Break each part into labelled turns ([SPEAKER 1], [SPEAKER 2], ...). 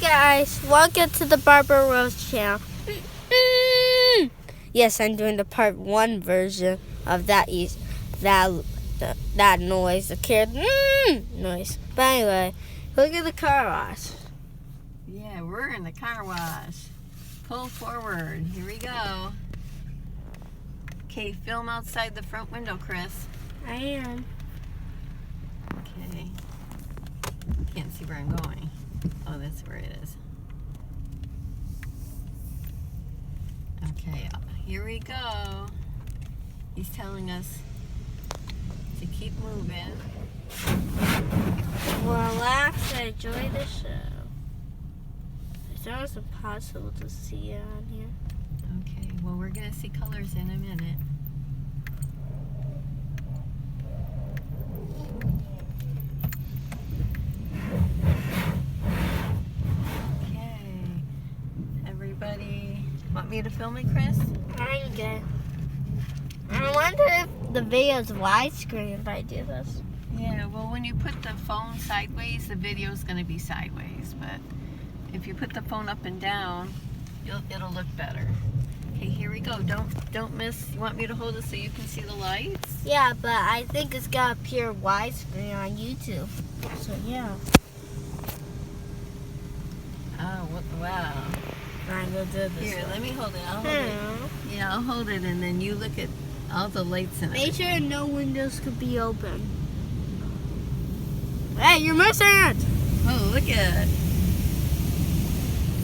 [SPEAKER 1] guys, welcome to the Barbara Rose channel. Yes, I'm doing the part 1 version of that noise, the carrot noise. But anyway, look at the car wash.
[SPEAKER 2] Yeah, we're in the car wash. Pull forward. Here we go. Okay, film outside the front window, Chris.
[SPEAKER 1] I am.
[SPEAKER 2] Okay. Can't see where I'm going. Oh, that's where it is. Okay, here we go. He's telling us to keep moving.
[SPEAKER 1] Relax and enjoy the show. It's almost impossible to see it on here.
[SPEAKER 2] Okay, well, we're going to see colors in a minute. Okay. Everybody, want me to film it, Chris?
[SPEAKER 1] I'm good. I wonder if the video's widescreen if I do this.
[SPEAKER 2] Yeah, well, when you put the phone sideways, the video's going to be sideways. But if you put the phone up and down, it'll look better. Okay, here we go. Don't miss. You want me to hold it so you can see the lights?
[SPEAKER 1] Yeah, but I think it's got to appear widescreen on YouTube. So yeah.
[SPEAKER 2] Oh, wow.
[SPEAKER 1] I'm gonna do this.
[SPEAKER 2] Here, let me hold it. I'll hold it.
[SPEAKER 1] Hmm.
[SPEAKER 2] Yeah, I'll hold it, and then you look at all the lights in it.
[SPEAKER 1] Make sure no windows could be open. Hey, you're missing it!
[SPEAKER 2] Oh, look at it.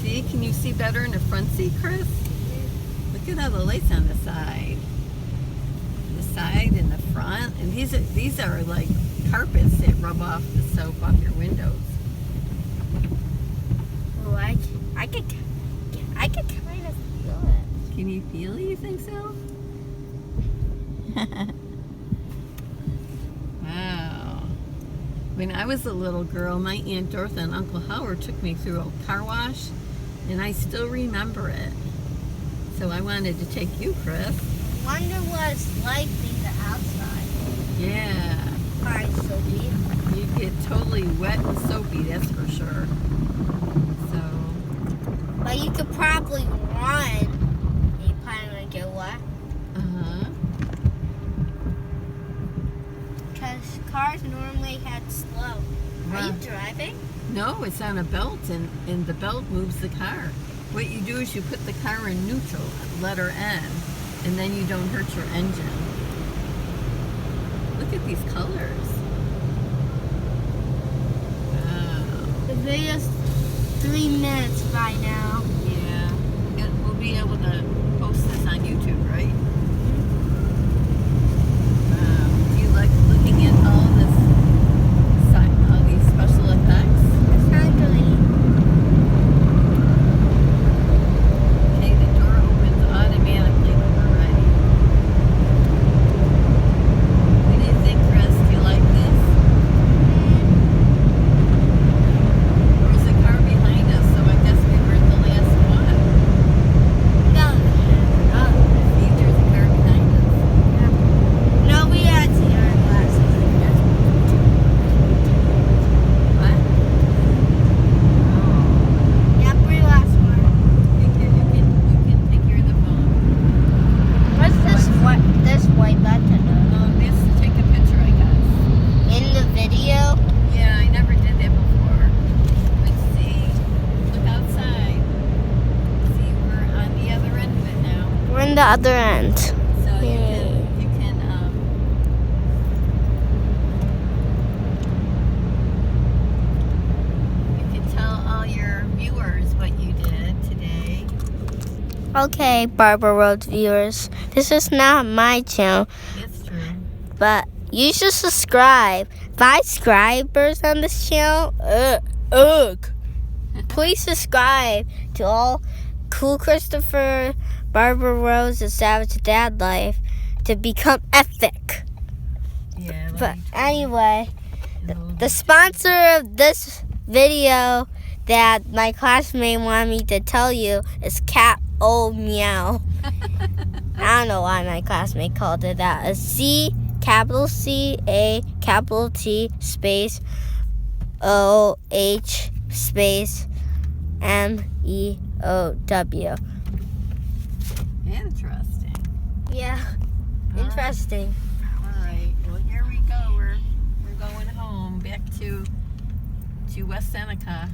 [SPEAKER 2] See, can you see better in the front seat, Chris? Look at all the lights on the side. The side and the front. And these are like carpets that rub off the soap off your windows.
[SPEAKER 1] Oh, I could kind of feel it.
[SPEAKER 2] Can you feel it? You think so? Wow. When I was a little girl, my Aunt Dorothy and Uncle Howard took me through a car wash, and I still remember it. So I wanted to take you, Chris.
[SPEAKER 1] Wonder what it's like being the outside.
[SPEAKER 2] Yeah.
[SPEAKER 1] Alright, Sophie.
[SPEAKER 2] You get totally wet and soapy, that's for sure. So,
[SPEAKER 1] But you could probably run. And you probably wouldn't get wet.
[SPEAKER 2] uh-huh.
[SPEAKER 1] Because cars normally head slow. Are you driving?
[SPEAKER 2] No, it's on a belt, and the belt moves the car. What you do is you put the car in neutral, letter N, and then you don't hurt your engine. Look at these colors. Wow.
[SPEAKER 1] The video's 3 minutes by now.
[SPEAKER 2] Yeah. We'll be able to post this on YouTube, right? Wow. Do you like looking at all these special effects?
[SPEAKER 1] It's hungry.
[SPEAKER 2] Okay, the door opens automatically when we're ready. What do you think, Chris? Do you like this? There's a car behind us, so I guess we were the last one.
[SPEAKER 1] No.
[SPEAKER 2] See, there's a car behind us.
[SPEAKER 1] No, we had to hear our glasses.
[SPEAKER 2] What?
[SPEAKER 1] Yep, we last one.
[SPEAKER 2] You can take care of the phone.
[SPEAKER 1] What's this white button?
[SPEAKER 2] This to take a picture, I guess.
[SPEAKER 1] In the video?
[SPEAKER 2] Yeah, I never did that before. Let's see. Look outside. See, we're on the other end of it now.
[SPEAKER 1] We're in the other end.
[SPEAKER 2] So you can tell all your viewers what you did today.
[SPEAKER 1] Okay, Barbara Rhodes viewers. This is not my channel,
[SPEAKER 2] It's true.
[SPEAKER 1] but you should subscribe. 5 subscribers on this channel? Please subscribe to all Cool Christopher, Barbara Rose, and Savage Dad Life to become epic.
[SPEAKER 2] Yeah.
[SPEAKER 1] But anyway, the sponsor of this video that my classmate wanted me to tell you is Cat O Meow. I don't know why my classmate called it that. A C, capital C, A, capital T, space O, H, space MEOW.
[SPEAKER 2] Interesting.
[SPEAKER 1] Yeah,
[SPEAKER 2] All right.
[SPEAKER 1] interesting.
[SPEAKER 2] All right. Well, here we go. We're going home back to West Seneca.